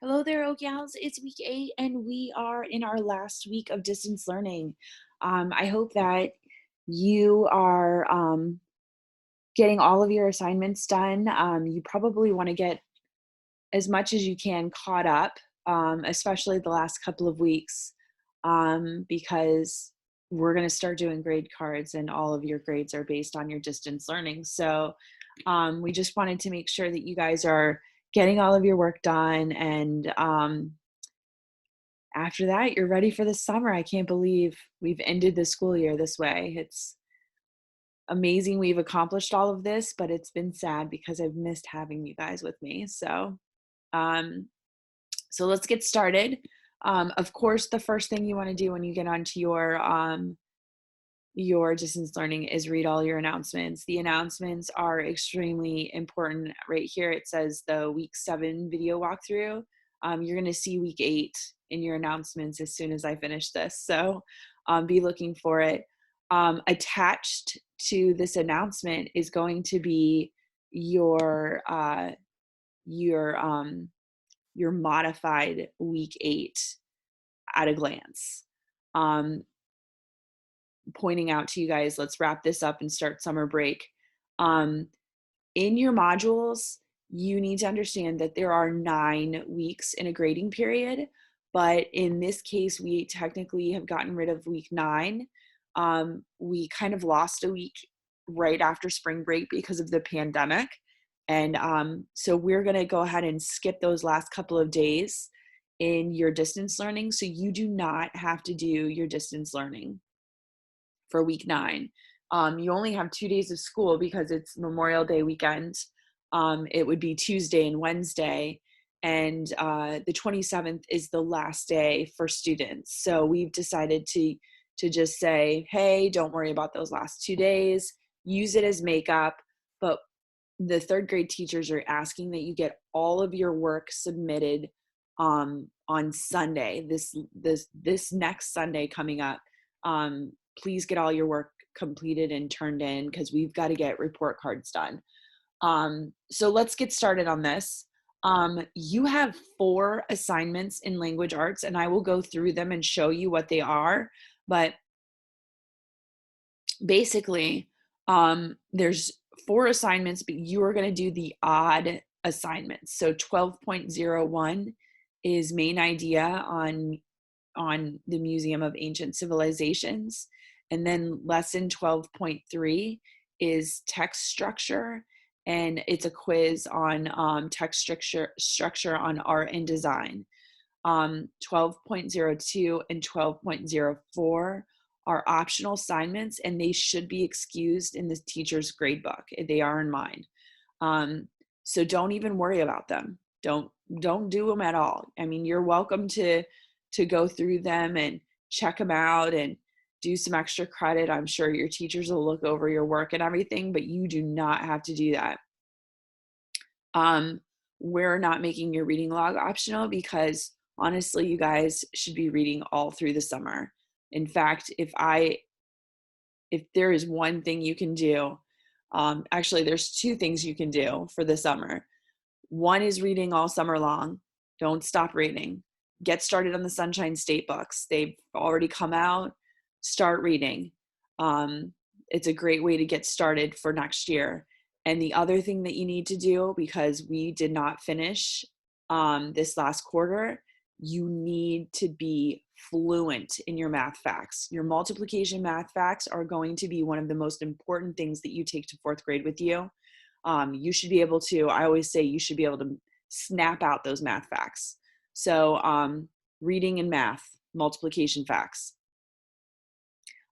Hello there, Oak Gals. It's week 8, and we are in our last week of distance learning. I hope that you are getting all of your assignments done. You probably want to get as much as you can caught up, especially the last couple of weeks, because we're going to start doing grade cards, and all of your grades are based on your distance learning. So we just wanted to make sure that you guys are getting all of your work done, and after that, you're ready for the summer. I can't believe we've ended the school year this way. It's amazing we've accomplished all of this, but it's been sad because I've missed having you guys with me. Um, so let's get started. Of course, the first thing you want to do when you get onto your distance learning is read all your announcements. The announcements are extremely important. Right here, it says the week 7 video walkthrough. You're going to see week 8 in your announcements as soon as I finish this. So be looking for it. Attached to this announcement is going to be your your modified week 8 at a glance. Pointing out to you guys, let's wrap this up and start summer break. In your modules, you need to understand that there are 9 weeks in a grading period, but in this case, we technically have gotten rid of week 9. We kind of lost a week right after spring break because of the pandemic. And so we're going to go ahead and skip those last couple of days in your distance learning. So you do not have to do your distance learning for week 9. You only have 2 days of school because it's Memorial Day weekend. It would be Tuesday and Wednesday, and the 27th is the last day for students. So we've decided to just say, hey, don't worry about those last 2 days. Use it as makeup. But the 3rd grade teachers are asking that you get all of your work submitted on Sunday, this next Sunday coming up. Please get all your work completed and turned in because we've got to get report cards done. So let's get started on this. You have 4 assignments in language arts, and I will go through them and show you what they are. But basically, there's 4 assignments, but you are going to do the odd assignments. So 12.01 is main idea on the Museum of Ancient Civilizations. And then lesson 12.3 is text structure, and it's a quiz on text structure on art and design. 12.02 and 12.04 are optional assignments, and they should be excused in the teacher's grade book. They are in mine. So don't even worry about them. Don't do them at all. I mean, you're welcome to go through them and check them out and do some extra credit. I'm sure your teachers will look over your work and everything, but you do not have to do that. We're not making your reading log optional because honestly, you guys should be reading all through the summer. In fact, if there is one thing you can do, actually there's 2 things you can do for the summer. One is reading all summer long. Don't stop reading. Get started on the Sunshine State books. They've already come out. Start reading. It's a great way to get started for next year. And the other thing that you need to do, because we did not finish this last quarter, you need to be fluent in your math facts. Your multiplication math facts are going to be one of the most important things that you take to 4th grade with you. You should be able to, I always say you should be able to snap out those math facts. So reading and math, multiplication facts.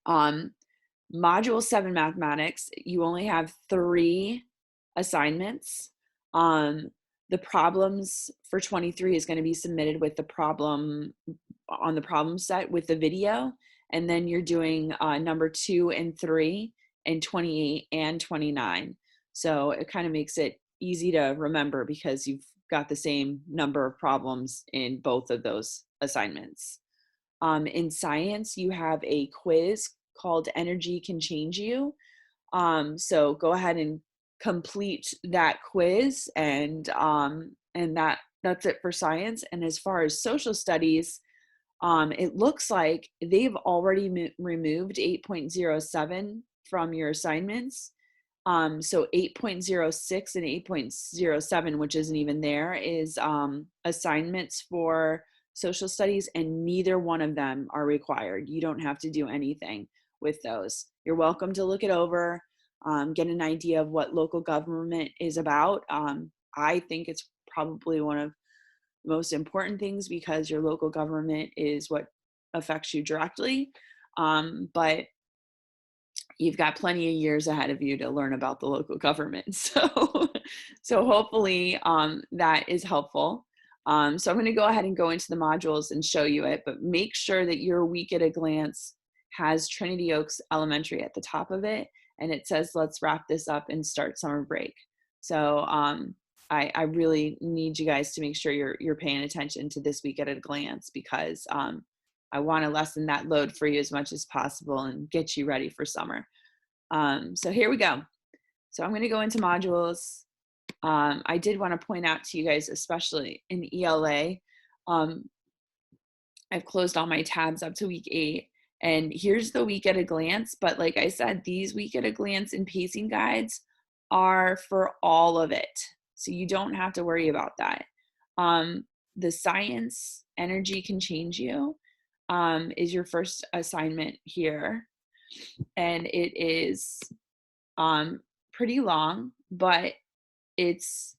Module 7 mathematics, you only have 3 assignments. The problems for 23 is going to be submitted with the problem on the problem set with the video. And then you're doing number 2 and 3 and 28 and 29. So it kind of makes it easy to remember because you've got the same number of problems in both of those assignments. In science, you have a quiz called Energy Can Change You. So go ahead and complete that quiz, and that that's it for science. And as far as social studies, it looks like they've already removed 8.07 from your assignments. So 8.06 and 8.07, which isn't even there, is assignments for social studies, and neither one of them are required. You don't have to do anything with those. You're welcome to look it over, get an idea of what local government is about. I think it's probably one of the most important things because your local government is what affects you directly. But you've got plenty of years ahead of you to learn about the local government. So hopefully that is helpful. So I'm going to go ahead and go into the modules and show you it, but make sure that your week at a glance has Trinity Oaks Elementary at the top of it. And it says, let's wrap this up and start summer break. So I really need you guys to make sure you're paying attention to this week at a glance, because I want to lessen that load for you as much as possible and get you ready for summer. So here we go. So I'm going to go into modules. I did want to point out to you guys, especially in ELA, I've closed all my tabs up to week 8. And here's the week at a glance. But like I said, these week at a glance and pacing guides are for all of it. So you don't have to worry about that. The science, energy can change you, is your first assignment here. And it is pretty long, but it's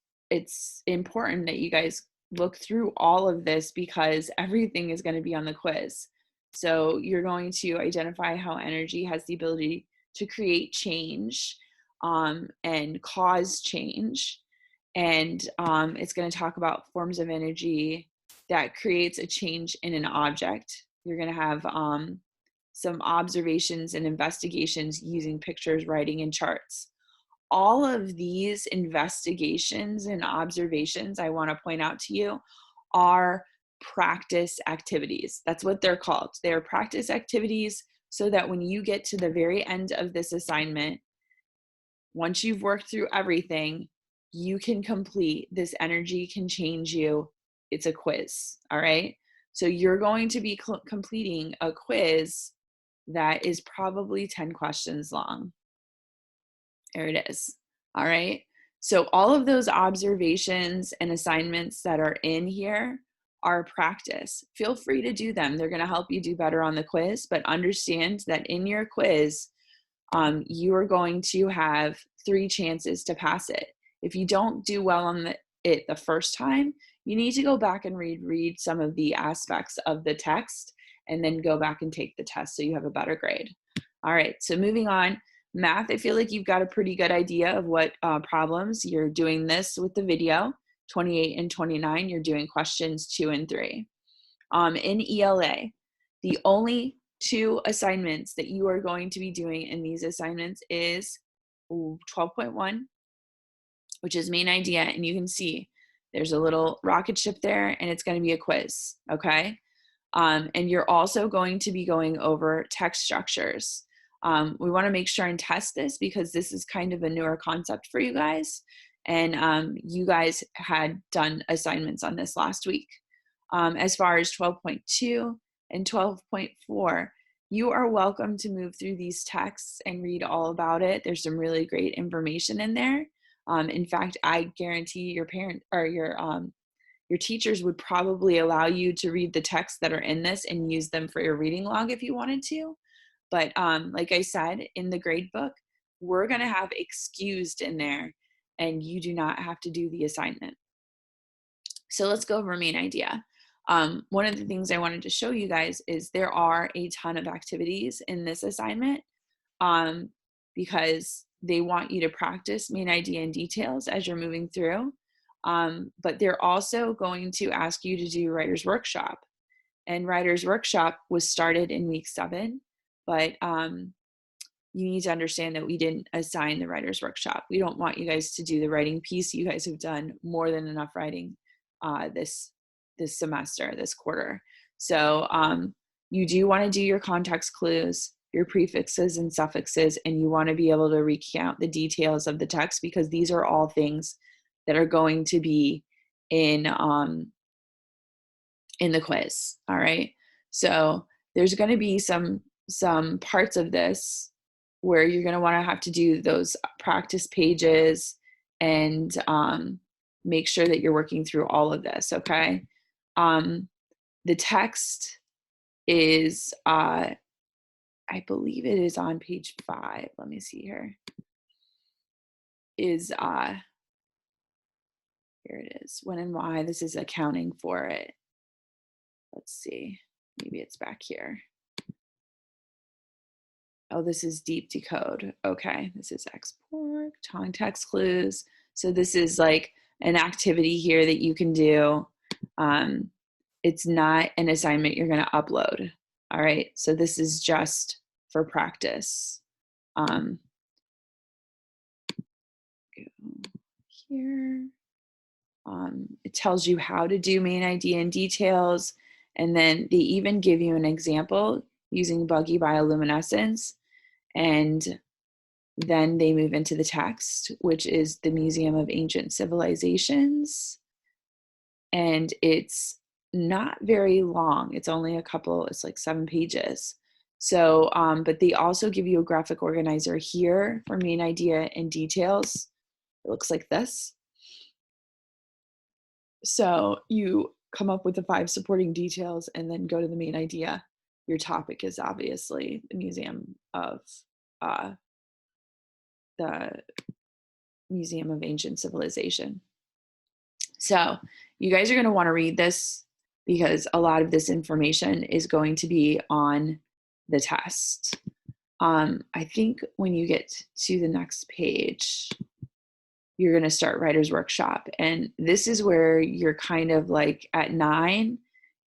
important that you guys look through all of this because everything is going to be on the quiz. So you're going to identify how energy has the ability to create change and cause change. And it's going to talk about forms of energy that creates a change in an object. You're going to have some observations and investigations using pictures, writing, and charts. All of these investigations and observations, I want to point out to you, are practice activities. That's what they're called. They're practice activities so that when you get to the very end of this assignment, once you've worked through everything, you can complete this. Energy can change you. It's a quiz. All right. So you're going to be completing a quiz that is probably 10 questions long. There it is. All right. So all of those observations and assignments that are in here are practice. Feel free to do them. They're going to help you do better on the quiz, but understand that in your quiz, you are going to have 3 chances to pass it. If you don't do well on it the first time, you need to go back and read some of the aspects of the text and then go back and take the test so you have a better grade. All right, so moving on. Math, I feel like you've got a pretty good idea of what problems. You're doing this with the video. 28 and 29, you're doing questions 2 and 3. In ELA, the only 2 assignments that you are going to be doing in these assignments is 12.1, which is main idea. And you can see there's a little rocket ship there, and it's going to be a quiz, okay? And you're also going to be going over text structures. We want to make sure and test this because this is kind of a newer concept for you guys. And you guys had done assignments on this last week. As far as 12.2 and 12.4, you are welcome to move through these texts and read all about it. There's some really great information in there. In fact, I guarantee your parent or your teachers would probably allow you to read the texts that are in this and use them for your reading log if you wanted to. But like I said, in the grade book, we're going to have excused in there, and you do not have to do the assignment. So let's go over main idea. One of the things I wanted to show you guys is there are a ton of activities in this assignment because they want you to practice main idea and details as you're moving through. But they're also going to ask you to do writer's workshop. And writer's workshop was started in week 7, but you need to understand that we didn't assign the writer's workshop. We don't want you guys to do the writing piece. You guys have done more than enough writing this semester, this quarter. So you do want to do your context clues, your prefixes and suffixes, and you want to be able to recount the details of the text because these are all things that are going to be in the quiz. All right. So there's going to be some parts of this where you're going to want to have to do those practice pages and make sure that you're working through all of this. Okay. The text is, I believe it is on page 5. Let me see here. Is here it is. When and why. This is accounting for it. Let's see. Maybe it's back here. Oh, this is deep decode. Okay, this is export, context clues. So this is like an activity here that you can do. It's not an assignment you're going to upload. All right, so this is just for practice. Here. It tells you how to do main idea and details, and then they even give you an example using buggy bioluminescence, and then they move into the text, which is the Museum of Ancient Civilizations, and it's not very long. It's only it's like 7 pages. So, but they also give you a graphic organizer here for main idea and details. It looks like this. So you come up with the 5 supporting details and then go to the main idea. Your topic is obviously the Museum of Ancient Civilization. So you guys are going to want to read this because a lot of this information is going to be on the test. I think when you get to the next page, you're going to start writer's workshop. And this is where you're kind of like at 9,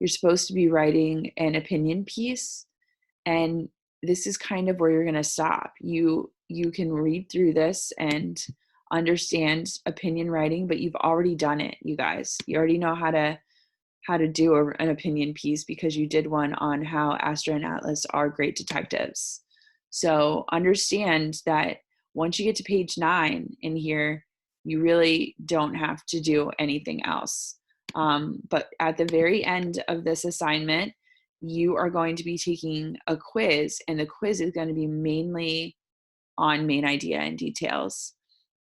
you're supposed to be writing an opinion piece. And this is kind of where you're going to stop. You can read through this and understand opinion writing, but you've already done it, you guys. You already know how to do an opinion piece because you did one on how Astra and Atlas are great detectives. So understand that once you get to page 9 in here, you really don't have to do anything else. But at the very end of this assignment, you are going to be taking a quiz, and the quiz is going to be mainly on main idea and details,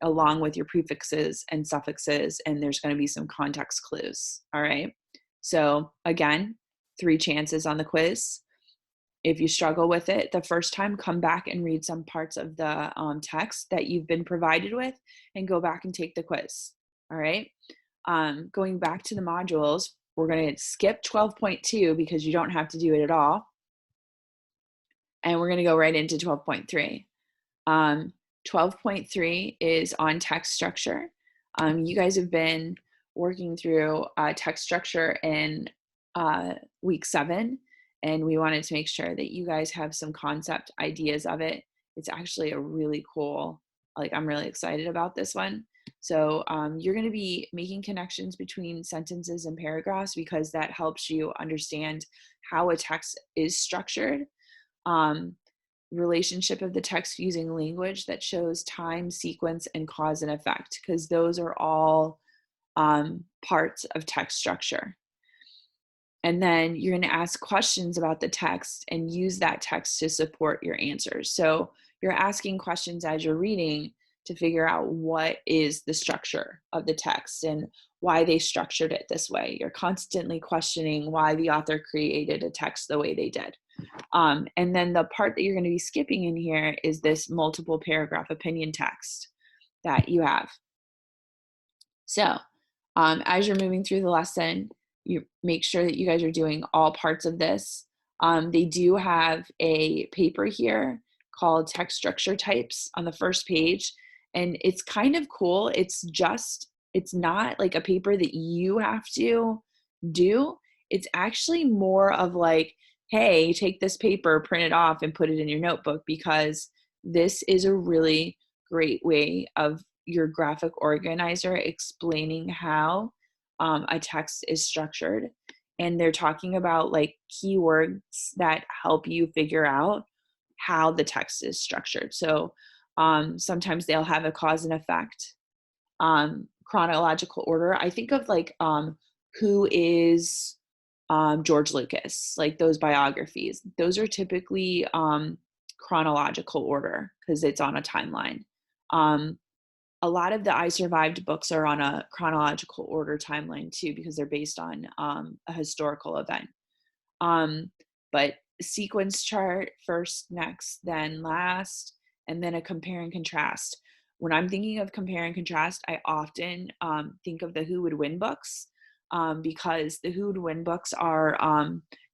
along with your prefixes and suffixes, and there's going to be some context clues. All right. So again, 3 chances on the quiz. If you struggle with it the first time, come back and read some parts of the text that you've been provided with and go back and take the quiz. All right. Going back to the modules, we're going to skip 12.2 because you don't have to do it at all. And we're going to go right into 12.3. 12.3 is on text structure. You guys have been working through text structure in week 7. And we wanted to make sure that you guys have some concept ideas of it. It's actually a really cool, I'm really excited about this one. So you're going to be making connections between sentences and paragraphs because that helps you understand how a text is structured. Relationship of the text using language that shows time, sequence, and cause and effect, because those are all parts of text structure. And then you're going to ask questions about the text and use that text to support your answers. So you're asking questions as you're reading to figure out what is the structure of the text and why they structured it this way. You're constantly questioning why the author created a text the way they did. And then the part that you're going to be skipping in here is this multiple paragraph opinion text that you have. So as you're moving through the lesson, you make sure that you guys are doing all parts of this. They do have a paper here called Text Structure Types on the first page, and it's kind of cool. It's not like a paper that you have to do. It's actually more of like, hey, take this paper, print it off, and put it in your notebook, because this is a really great way of your graphic organizer explaining how a text is structured. And they're talking about like keywords that help you figure out how the text is structured. So sometimes they'll have a cause and effect. chronological order, I think of like who is George Lucas, like those biographies. Those are typically chronological order because it's on a timeline. A lot of the I Survived books are on a chronological order timeline too, because they're based on a historical event. But sequence chart, first, next, then last, and then a compare and contrast. When I'm thinking of compare and contrast, I often think of the Who Would Win books, because the Who Would Win books are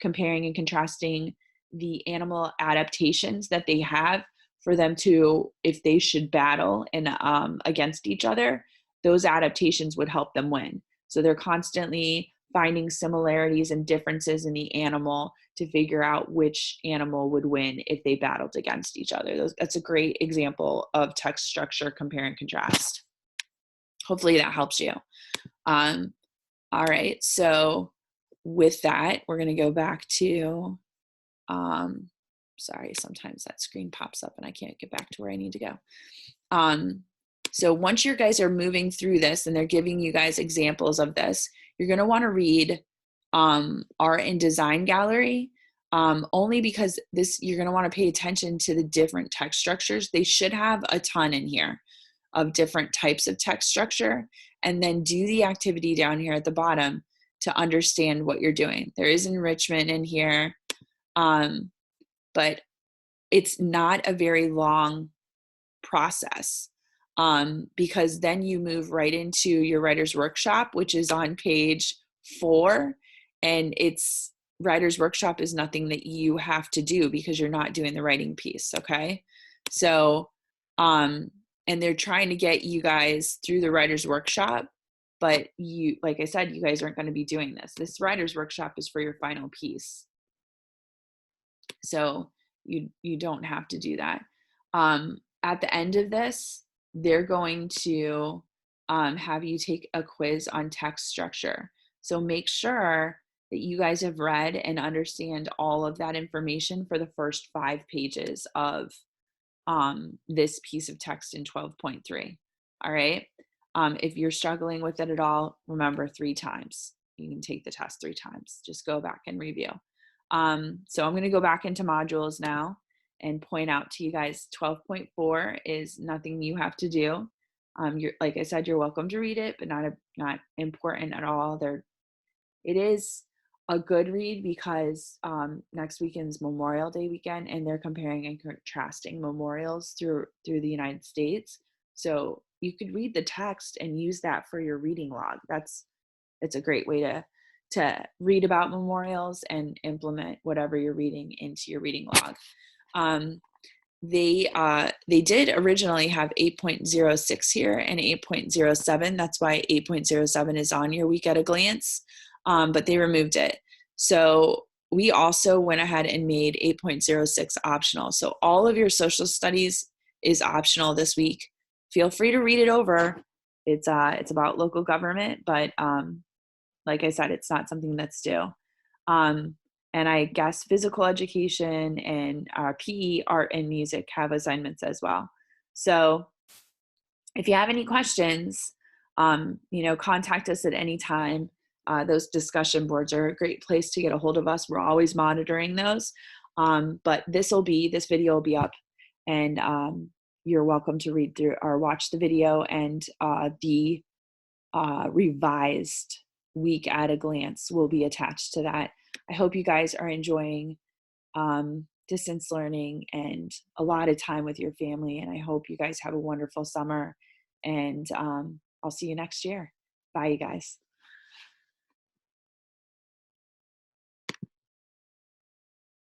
comparing and contrasting the animal adaptations that they have for them to, if they should battle and against each other, those adaptations would help them win. So they're constantly finding similarities and differences in the animal to figure out which animal would win if they battled against each other. That's a great example of text structure, compare and contrast. Hopefully that helps you. All right, so with that, we're gonna go back to, sorry, sometimes that screen pops up and I can't get back to where I need to go. So once you guys are moving through this and they're giving you guys examples of this, you're gonna wanna read Art and Design Gallery, only because you're gonna wanna pay attention to the different text structures. They should have a ton in here of different types of text structure, and then do the activity down here at the bottom to understand what you're doing. There is enrichment in here, but it's not a very long process, because then you move right into your writer's workshop, which is on page 4, and it's writer's workshop is nothing that you have to do because you're not doing the writing piece, okay? So, and they're trying to get you guys through the writer's workshop, but you, like I said, you guys aren't going to be doing this. This writer's workshop is for your final piece. So you don't have to do that. At the end of this, they're going to have you take a quiz on text structure. So make sure that you guys have read and understand all of that information for the first 5 pages of this piece of text in 12.3. All right. If you're struggling with it at all, remember 3 times. You can take the test 3 times. Just go back and review. So I'm going to go back into modules now and point out to you guys 12.4 is nothing you have to do. You're, like I said, you're welcome to read it, but not important at all. It is a good read because next weekend's Memorial Day weekend, and they're comparing and contrasting memorials through the United States. So you could read the text and use that for your reading log. It's a great way to read about memorials and implement whatever you're reading into your reading log. They did originally have 8.06 here and 8.07. That's why 8.07 is on your week at a glance, but they removed it. So we also went ahead and made 8.06 optional. So all of your social studies is optional this week. Feel free to read it over. It's about local government, but like I said, it's not something that's due. And I guess physical education and PE, art, and music have assignments as well. So if you have any questions, contact us at any time. Those discussion boards are a great place to get a hold of us. We're always monitoring those. But this video will be up, and you're welcome to read through or watch the video, and the revised week at a glance will be attached to that. I hope you guys are enjoying distance learning and a lot of time with your family, and I hope you guys have a wonderful summer, and I'll see you next year. Bye, you guys.